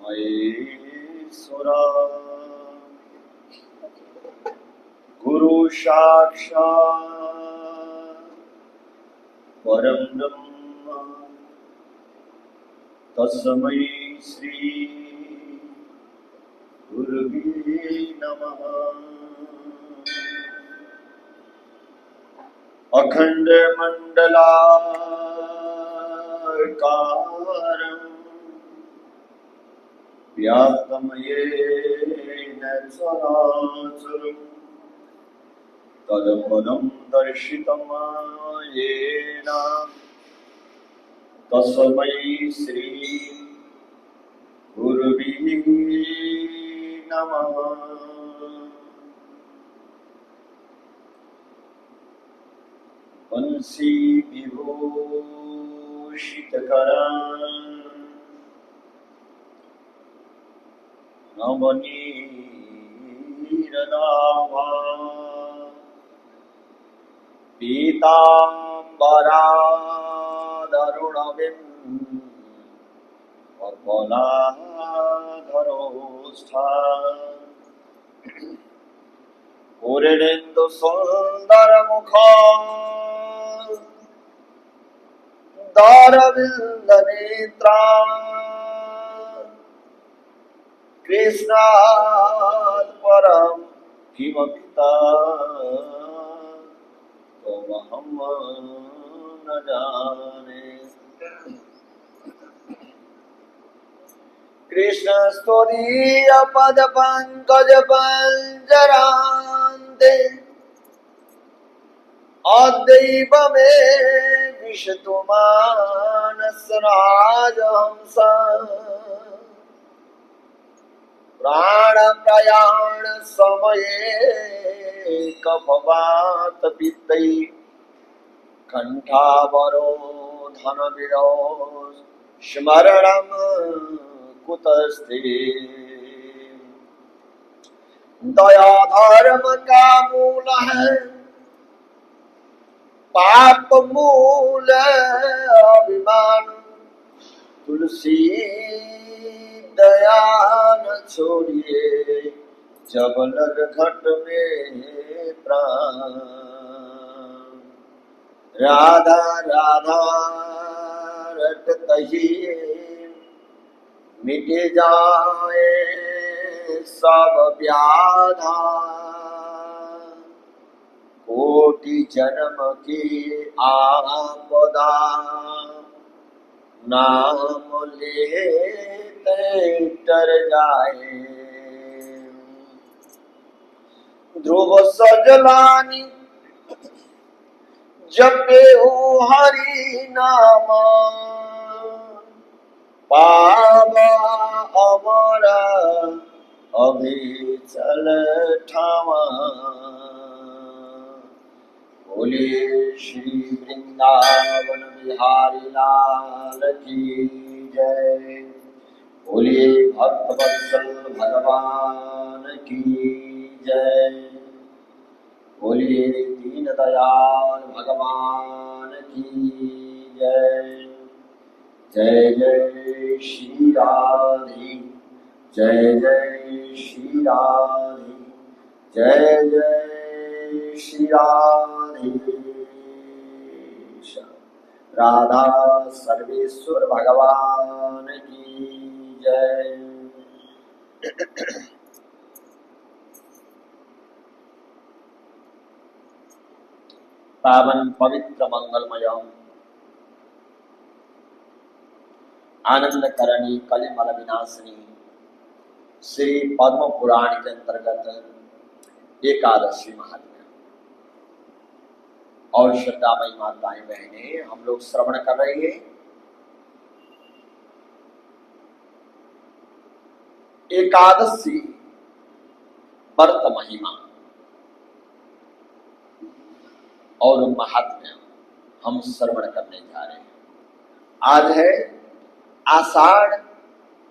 महेश्वरा गुरु साक्षात् परं ब्रह्म तस्मै श्री गुरुवे नमः। अखंड मंडलाकारं व्याप्तं येन चराचरं तत्पदं दर्शितं येन तस्मै श्री गुरुवे नमः। बंसी विभूषितकरां नवनीरदाभां पीताम्बराधरुणविं पूर्णेन्दु सुन्दरमुखं दारविन्दनेत्रां कृष्णात् परं किमपि तत्त्वमहं न जाने। कृष्णस्तुदीयपदपङ्कजपञ्जरान्ते अद्यैव मे विशतु मानसराजहंसा प्राणप्रयाण समये कफवात पित्तै कण्ठावरोधनविरोध स्मरणं कुतस्ते। दया धर्म का मूल है पाप मूल अभिमान, तुलसी दया न छोड़िए जब लग घट में प्राण। राधा राधा रटत ही मिट जाए सब व्याधा, कोटि जन्म की आपदा नाम लेते तर जाए। ध्रुव सजलानी जपे हो हरि नाम, पावा अमरा अभिचल ठावा। बोले श्री वृंदावन बिहारी लाल की जय। बोले भक्तवत्सल भगवान की जय। बोले दीन दयाल भगवान की जय। जय जय श्री राधे, जय जय श्री राधे, जय जय श्री राधे। राधा सर्वेश्वर भगवान की जय। पावन पवित्र मंगलमय आनंद करणी कलिमल विनाशिनी श्री पद्म पुराण के अंतर्गत एकादशी महात्म्य और श्रद्धामयी माताएं बहनें हम लोग श्रवण कर रहे हैं एकादशी व्रत महिमा और महात्म्य हम श्रवण करने जा रहे हैं। आज है आषाढ़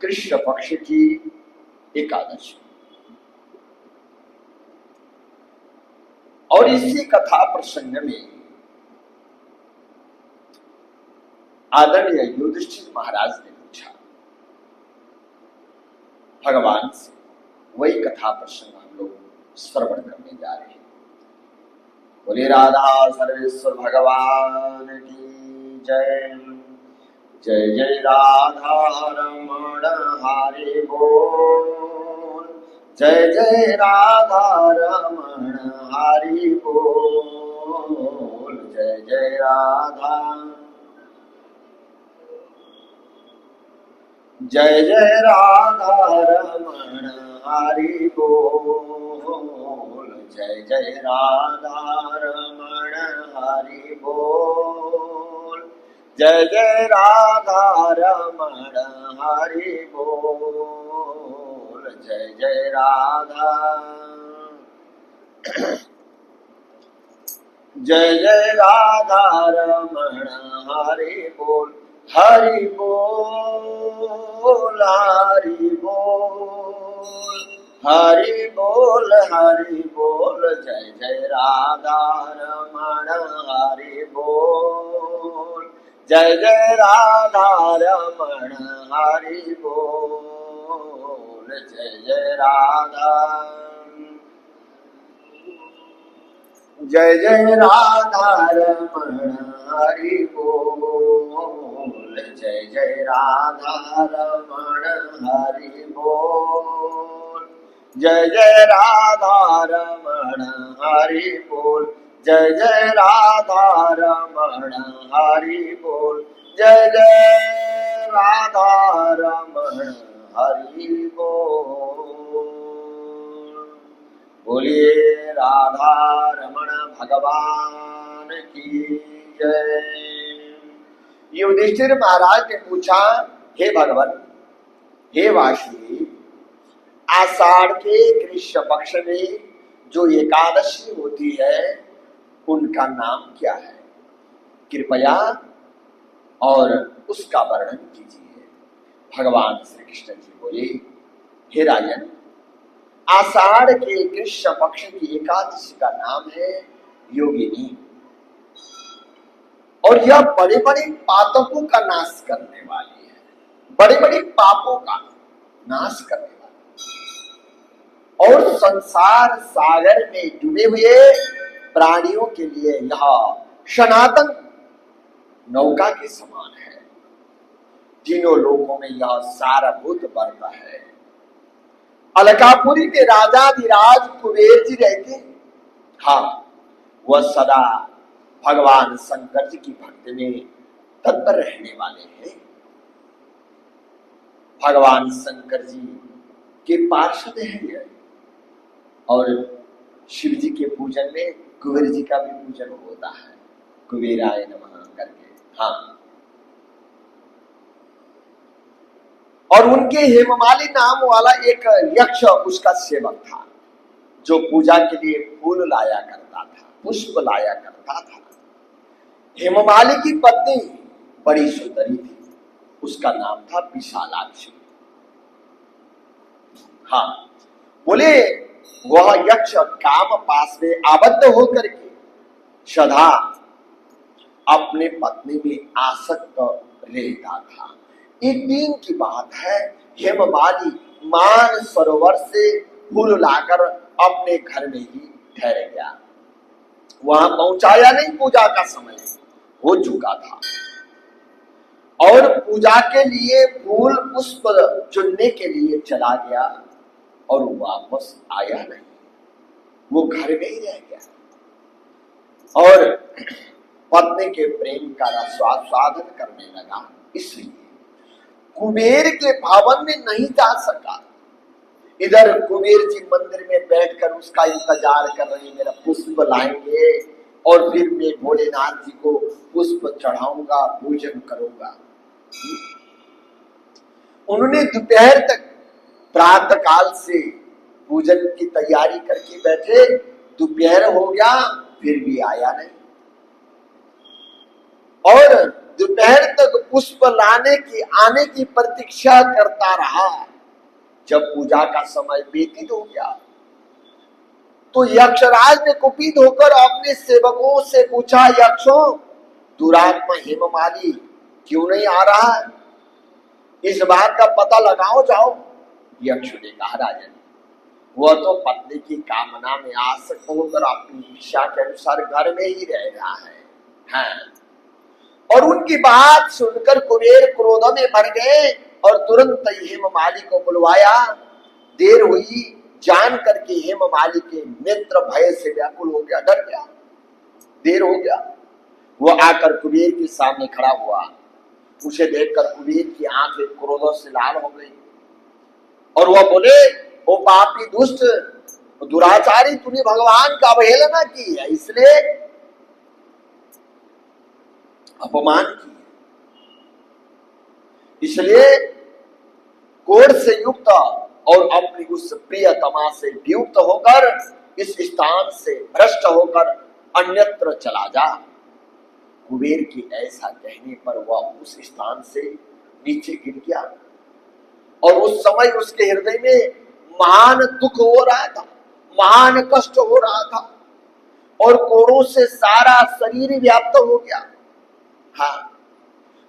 कृष्ण पक्ष की एकादशी और इसी कथा प्रसंग में आदरणीय युधिष्ठिर महाराज ने पूछा भगवान से वही कथा प्रसंग हम लोग श्रवण करने जा रहे हैं। बोले राधा सर्वेश्वर भगवान की जय। जय जय राधा रमण हरि बोल। जय जय राधा रमण हरि बोल। जय जय राधा। जय जय राधा रमण हरि बोल। जय जय राधा रमण हरि बोल। जय जय राधा रमण हरि बोल। जय जय राधा। जय जय राधा रमण हरि बोल। हरि बोल हरि बोल। हरि बोल हरि बोल। जय जय राधा रमण हरि बोल। जय जय राधा रमण हरि बोल। जय जय राधा। जय जय राधा रमण हरि बोल। जय जय राधा रमण हरि बोल। जय जय राधा रमण हरि बोल। जय जय राधा रमण हरि बोल। जय जय राधा रमण हरि बोल। बोलिए राधा रमण भगवान की जय। युधिष्ठिर महाराज ने पूछा, हे भगवान, हे वासुदेव, आषाढ़ के कृष्ण पक्ष में जो एकादशी होती है उनका नाम क्या है? कृपया और उसका वर्णन कीजिए। भगवान श्री कृष्ण जी बोले, हे राजन, आषाढ़ के कृष्ण पक्ष की एकादशी का नाम है योगिनी, और यह बड़े बड़े पातकों का नाश करने वाली है, बड़े बड़े पापों का नाश करने वाली, और संसार सागर में डूबे हुए प्राणियों के लिए यह सनातन नौका के समान है। तीनों लोकों में यह सारभूत बढ़ता है। अलकापुरी के राजाधिराज कुबेर जी रहते, हाँ, वह सदा भगवान शंकर जी की भक्ति में तत्पर रहने वाले हैं। भगवान शंकर जी के पार्षद हैं और शिव जी के पूजन में कुबेर जी का भी पूजन होता है, कुबेराय नमः करके। हाँ, और उनके हेममाली नाम वाला एक यक्ष उसका सेवक था, जो पूजा के लिए फूल लाया करता था, पुष्प लाया करता था। हेममाली की पत्नी बड़ी सुंदरी थी, उसका नाम था विशालाक्षी। हाँ, बोले वह यक्ष काम पास में आबद्ध होकर के सदा अपने पत्नी में आसक्त रहता था। एक दिन की बात है, हेममाली मान सरोवर से फूल लाकर अपने घर में ही ठहर गया। वहां पहुंचाया नहीं, पूजा का समय हो चुका था और पूजा के लिए फूल पुष्प चुनने के लिए चला गया और वापस आया नहीं, वो घर में ही रह गया और पत्नी के प्रेम का स्वागत करने लगा। इसलिए कुबेर के भवन में नहीं जा सका। इधर कुबेर जी मंदिर में बैठकर उसका इंतजार कर रहे, मेरा पुष्प लाएंगे और फिर मैं भोलेनाथ जी को पुष्प चढ़ाऊंगा, पूजन करूंगा। उन्होंने दोपहर तक प्रातः काल से पूजन की तैयारी करके बैठे, दोपहर हो गया फिर भी आया नहीं और दोपहर तक पुष्प लाने की आने की प्रतीक्षा करता रहा। जब पूजा का समय व्यतीत हो गया तो यक्षराज ने कुपित होकर अपने सेवकों से पूछा, यक्षों, दुरात्मा हेममाली क्यों नहीं आ रहा है? इस बात का पता लगाओ जाओ। यक्ष ने कहा, राजन, वह तो पत्नी की कामना में आसक्त होकर अपनी इच्छा के अनुसार घर में ही रह रहा है। हाँ। और उनकी बात सुनकर कुबेर क्रोध में भर गए और तुरंत हेममाली को बुलवाया। देर हुई जान करके हेममाली के नेत्र भय से व्याकुल हो गया, डर गया, देर हो गया। वह आकर कुबेर के सामने खड़ा हुआ। उसे देखकर कुबेर की आंखें क्रोध से लाल हो गई और वह बोले, ओ पापी दुष्ट दुराचारी, तूने भगवान का अवहेलना की है, इसलिए अपमान की, इसलिए क्रोध से युक्त और अपनी उस प्रियतमा से वियुक्त होकर इस स्थान से भ्रष्ट होकर अन्यत्र चला जा। कुबेर की ऐसा कहने पर वह उस स्थान से नीचे गिर गया और उस समय उसके हृदय में महान दुख हो रहा था, महान कष्ट हो रहा था और कोरों से सारा शरीर व्याप्त हो गया। हाँ,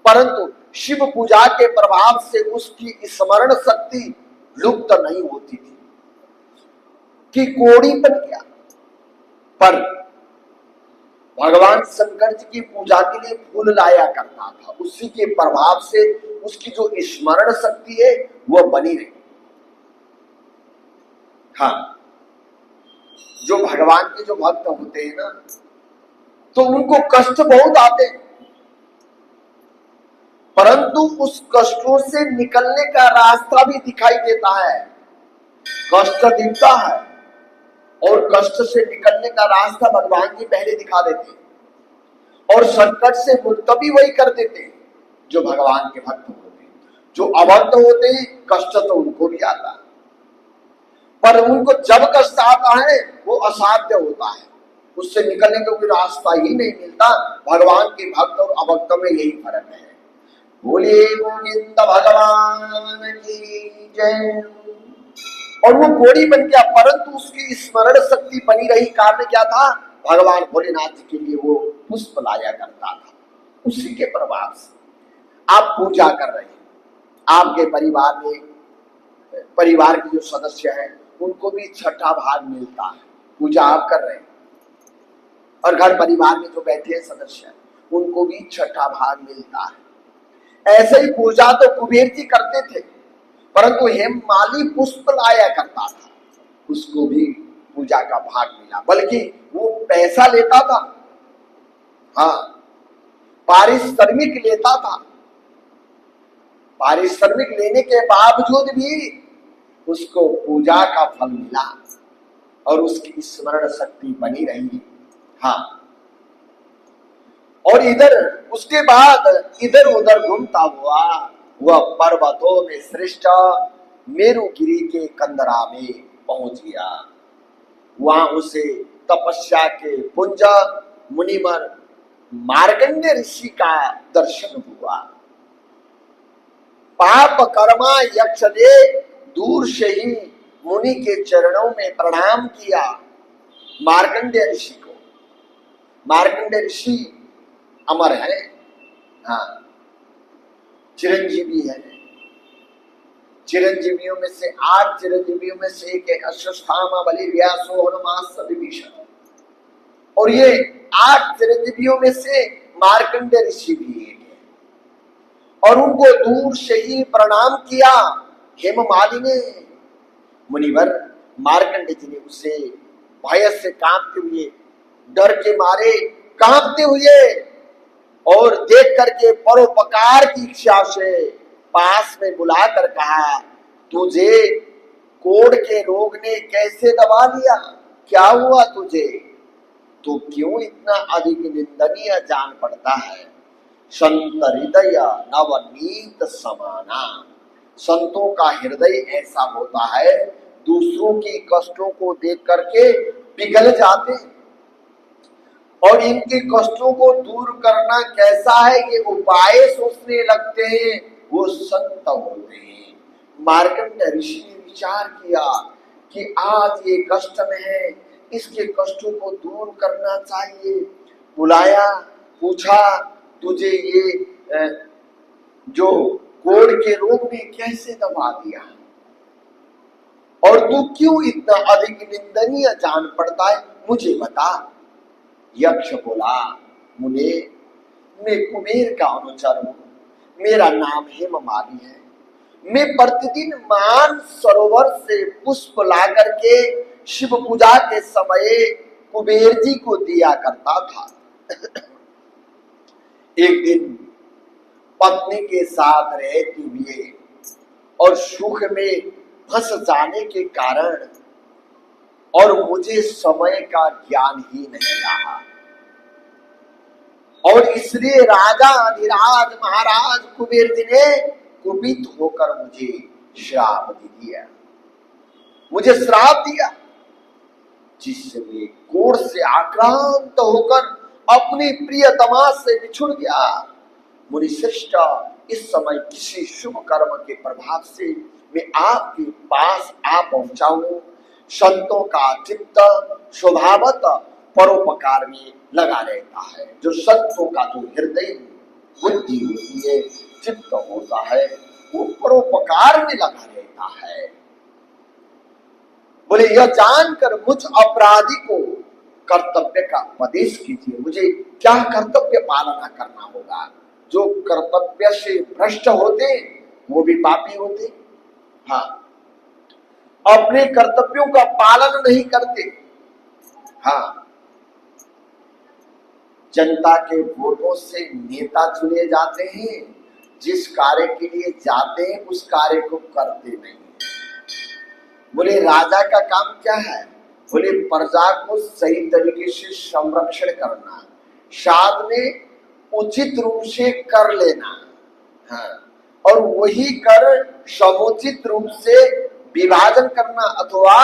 परंतु शिव पूजा के प्रभाव से उसकी स्मरण शक्ति लुप्त नहीं होती थी कि कोड़ी बन गया। पर भगवान शंकर जी की पूजा के लिए फूल लाया करता था, उसी के प्रभाव से उसकी जो स्मरण शक्ति है वह बनी रही। हाँ, जो भगवान के जो भक्त होते हैं ना, तो उनको कष्ट बहुत आते हैं, परंतु उस कष्टों से निकलने का रास्ता भी दिखाई देता है। कष्ट दिखता है और कष्ट से निकलने का रास्ता भगवान जी पहले दिखा देते हैं और संकट से मुक्त भी वही कर देते हैं जो भगवान के भक्त होते हैं। जो अभक्त होते हैं कष्ट तो उनको भी आता है, पर उनको जब कष्ट आता है वो असाध्य होता है, उससे निकलने का कोई रास्ता ही नहीं मिलता। भगवान के भक्त और अभक्त में यही फर्क है। बोलिए गोविंद भगवान की जय। और वो कोड़ी बन गया, परंतु उसकी स्मरण शक्ति बनी रही। कारण क्या था? भगवान भोलेनाथ जी के लिए वो पुष्प लाया करता था, उसी के प्रभाव से आप पूजा कर रहे हैं। आपके परिवार के जो सदस्य हैं उनको भी छठा भाग मिलता है, पूजा आप कर रहे हैं। और घर परिवार में जो बैठे हैं सदस्य उनको भी छठा भाग मिलता है। ऐसे ही पूजा तो कुबेर जी करते थे, परंतु हेममाली पुष्प लाया करता था, उसको भी पूजा का भाग मिला, बल्कि वो पैसा लेता था। हाँ, पारिश्रमिक लेता था। पारिश्रमिक लेने के बावजूद भी उसको पूजा का फल मिला और उसकी स्मरण शक्ति बनी रही। हाँ, और इधर उसके बाद इधर उधर घूमता हुआ वह पर्वतों में श्रेष्ठ मेरुगिरी के कंदरा में पहुंच गया। वहां उसे तपस्या के पुंज मुनिवर मार्कंडेय ऋषि का दर्शन हुआ। पाप कर्मा यक्ष ने दूर से ही मुनि के चरणों में प्रणाम किया मार्कंडेय ऋषि को। मार्कंडेय ऋषि अमर है, हाँ, चिरंजीवी है। चिरंजीवियों में से 8 चिरंजीवियों में से एक है अश्वत्थामा, बलि, व्यासो, हनुमान, विभीषण। और ये 8 चिरंजीवियों में से मार्कंडेय ऋषि भी एक है और उनको दूर से ही प्रणाम किया हेममाली ने। मुनिवर मार्कंडेय जी ने उसे भय से कांपते हुए, डर के मारे कांपते हुए और देख करके परोपकार की इच्छा से पास में बुलाकर कहा, तुझे कोढ़ के रोग ने कैसे दबा लिया? क्या हुआ तुझे? तो क्यों इतना अधिक निंदनीय जान पड़ता है? संत हृदय नवनीत समाना। संतों का हृदय ऐसा होता है, दूसरों की कष्टों को देख करके पिघल जाते और इनके कष्टों को दूर करना कैसा है ये उपाय सोचने लगते हैं, वो संत होते हैं। मार्कंडेय ऋषि ने विचार किया कि आज ये कष्ट में है, इसके कष्टों को दूर करना चाहिए। बुलाया, पूछा, तुझे ये जो कोढ़ के रोग ने कैसे दबा दिया? और तू क्यों इतना अधिक निंदनीय जान पड़ता है, मुझे बता। यक्ष बोला, मुने, मैं कुबेर का अनुचर हूं, मेरा नाम हेममाली है। मैं प्रतिदिन मान सरोवर से पुष्प ला करके शिव पूजा के समय कुबेर जी को दिया करता था। एक दिन पत्नी के साथ रहते हुए और सुख में फंस जाने के कारण और मुझे समय का ज्ञान ही नहीं रहा, और इसलिए राजा अधिराज महाराज कुबेर जी ने कुपित होकर मुझे श्राप दे दिया, मुझे श्राप दिया, जिससे मैं क्रोध से आक्रांत होकर अपनी प्रियतमा से बिछुड़ गया। मुनिश्रेष्ठ, इस समय किसी शुभ कर्म के प्रभाव से मैं आपके पास आ पहुंचा हूं। संतों का चित्त स्वभावत परोपकार में लगा रहता है। जो संतों का जो हृदय बुद्धि होती है, चित्त होता है, वो परोपकार में लगा रहता है। बोले, यह जानकर मुझ अपराधी को कर्तव्य का उपदेश कीजिए। मुझे क्या कर्तव्य पालना करना होगा? जो कर्तव्य से भ्रष्ट होते वो भी पापी होते। हाँ, अपने कर्तव्यों का पालन नहीं करते। हाँ, जनता के वोटों से नेता चुने जाते हैं, जिस कार्य के लिए जाते हैं उस कार्य को करते नहीं। बोले, राजा का काम क्या है? बोले, प्रजा को सही तरीके से संरक्षण करना, साथ में उचित रूप से कर लेना। हाँ, और वही कर समुचित रूप से विभाजन करना अथवा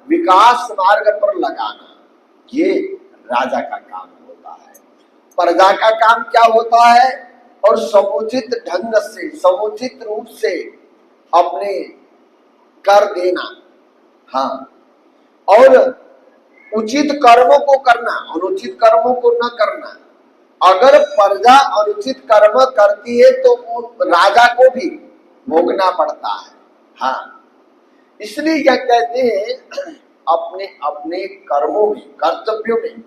विकास मार्ग पर लगाना, ये राजा का काम होता है। प्रजा का काम क्या होता है? और समुचित ढंग से, समुचित रूप से अपने कर देना। हाँ, और उचित कर्मों को करना, अनुचित कर्मों को न करना। अगर प्रजा अनुचित कर्म करती है तो राजा को भी भोगना पड़ता है। हाँ, इसलिए क्या कहते हैं, अपने अपने कर्मों में, कर्तव्यों में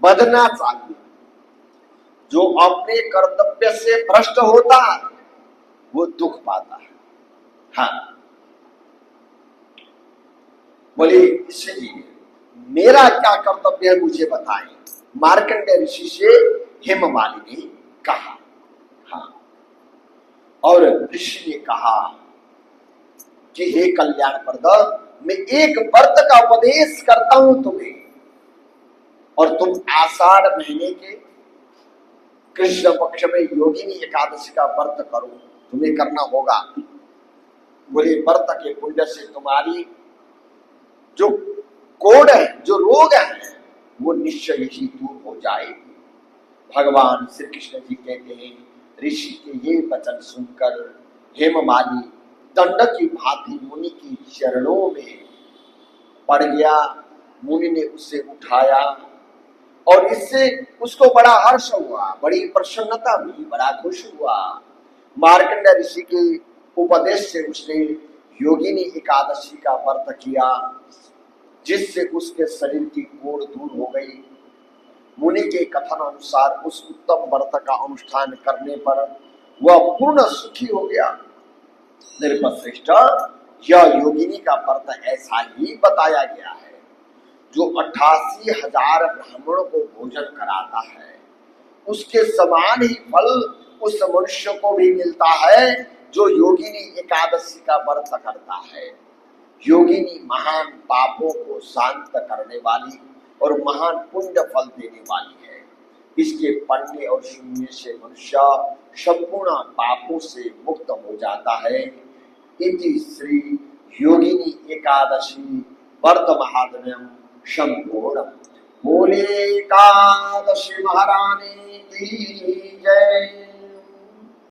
बदलना चाहिए। जो अपने कर्तव्य से भ्रष्ट होता है वो दुख पाता है। हाँ, बोले, इसलिए मेरा क्या कर्तव्य है मुझे बताएं। मार्कंडेय ऋषि से हेममाली ने कहा। हाँ, और ऋषि ने कहा कि हे कल्याणप्रद, मैं एक व्रत का उपदेश करता हूं तुम्हें, और तुम आषाढ़ महीने के कृष्ण पक्ष में योगिनी एकादशी का व्रत करो, तुम्हें करना होगा। बोले, व्रत के पुण्य से तुम्हारी जो कोड़ है, जो रोग है, वो निश्चय ही दूर हो जाएगी। भगवान श्री कृष्ण जी कहते हैं, ऋषि के ये वचन सुनकर हेममाली दंड की भांति मुनि की चरणों में पड़ गया। मुनि ने उसे उठाया और इससे उसको बड़ा हर्ष हुआ, बड़ी प्रसन्नता हुई, बड़ा खुश हुआ। मार्कंडेय ऋषि के उपदेश से उसने योगिनी एकादशी का व्रत किया, जिससे उसके शरीर की कोड़ दूर हो गई। मुनि के कथन अनुसार उस उत्तम व्रत का अनुष्ठान करने पर वह पूर्ण सुखी हो गया। नृपश्रेष्ठ, यह योगिनी का व्रत ऐसा ही बताया गया है, जो 88,000 ब्राह्मणों को भोजन कराता है, उसके समान ही फल उस मनुष्य को भी मिलता है जो योगिनी एकादशी का व्रत करता है। योगिनी महान पापों को शांत करने वाली और महान पुण्य फल देने वाली है। इसके पढ़ने और सुनने से मनुष्य संपूर्ण पापों से मुक्त हो जाता है। इति श्री योगिनी एकादशी व्रत महात्म्यम संपूर्ण। बोले एकादशी महारानी की जय।